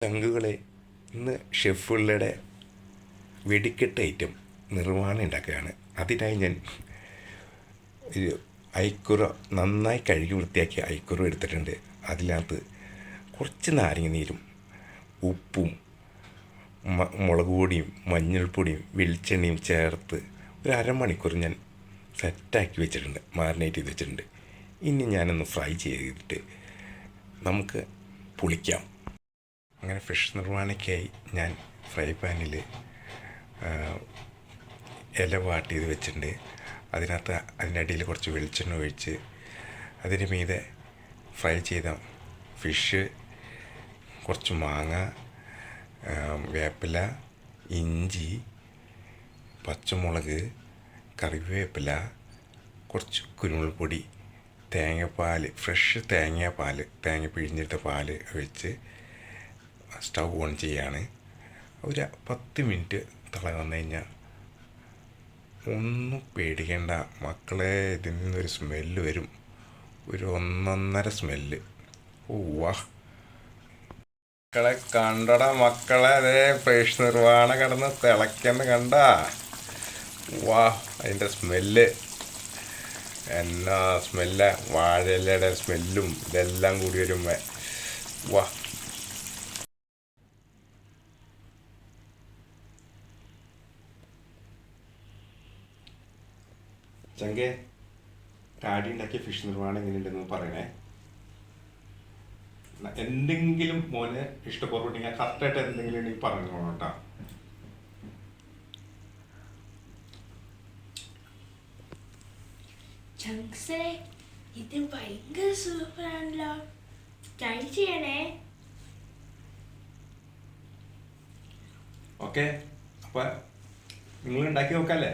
ചങ്കുകളെ ഇന്ന് ഷെഫുകളുടെ വെടിക്കെട്ട് ഐറ്റം നിർമ്മാണം ഉണ്ടാക്കുകയാണ്. അതിനായി ഞാൻ ഒരു അയക്കുറ നന്നായി കഴുകി വൃത്തിയാക്കി അയക്കുറ എടുത്തിട്ടുണ്ട്. അതിനകത്ത് കുറച്ച് നാരങ്ങ നീരും ഉപ്പും മുളക് പൊടിയും മഞ്ഞൾപ്പൊടിയും വെളിച്ചെണ്ണയും ചേർത്ത് ഒരു അരമണിക്കൂർ ഞാൻ സെറ്റാക്കി വെച്ചിട്ടുണ്ട്, മാരിനേറ്റ് ചെയ്ത് വെച്ചിട്ടുണ്ട്. ഇനി ഞാനൊന്ന് ഫ്രൈ ചെയ്തിട്ട് നമുക്ക് പൊളിക്കാം. അങ്ങനെ ഫിഷ് നിർമ്മാണയ്ക്കായി ഞാൻ ഫ്രൈ പാനിൽ ഇല വാട്ട് ചെയ്ത് വെച്ചിട്ടുണ്ട്. അതിനകത്ത് അതിൻ്റെ അടിയിൽ കുറച്ച് വെളിച്ചെണ്ണ ഒഴിച്ച് അതിന് മീതെ ഫ്രൈ ചെയ്ത ഫിഷ്, കുറച്ച് മാങ്ങ, വേപ്പില, ഇഞ്ചി, പച്ചമുളക്, കറിവേപ്പില, കുറച്ച് കുരുമുളക് പൊടി, തേങ്ങാപ്പാൽ, ഫ്രഷ് തേങ്ങ പിഴിഞ്ഞിട്ട പാൽ ഒഴിച്ച് സ്റ്റൗ ഓൺ ചെയ്യാണ്. ഒരു 10 മിനിറ്റ് തിള വന്നു കഴിഞ്ഞാൽ ഒന്നും പേടിക്കേണ്ട മക്കളെ, ഇതിൽ നിന്നൊരു സ്മെല്ല് വരും, ഒരു ഒന്നൊന്നര സ്മെല്ല്. ഓ വാ മക്കളെ, കണ്ടടാ മക്കളെ, അതേ ഫിഷ് നിർവ്വാണം കിടന്ന് തിളയ്ക്കുന്ന കണ്ട. വാ അതിൻ്റെ സ്മെല്ല് എന്നാ സ്മെല്ല, വാഴയിലയുടെ സ്മെല്ലും ഇതെല്ലാം കൂടി വരുമ്പോൾ വാ. ചങ്കെ, കാടി ഉണ്ടാക്കിയ ഫിഷ് നിർവ്വാണം എങ്ങനെയുണ്ടെന്ന് പറയണേ. എന്തെങ്കിലും മോനെ ഇഷ്ടപ്പെടുന്നുണ്ടെങ്കിൽ കറക്റ്റായിട്ട് എന്തെങ്കിലും ഉണ്ടെങ്കിൽ പറഞ്ഞു കേട്ടോ. ചങ്ക്സേ, ഇത് ഭയങ്കര സൂപ്പറാണല്ലോ, ട്രൈ ചെയ്യണേ. ഓക്കെ, അപ്പം നിങ്ങൾ ഉണ്ടാക്കി നോക്കാല്ലേ?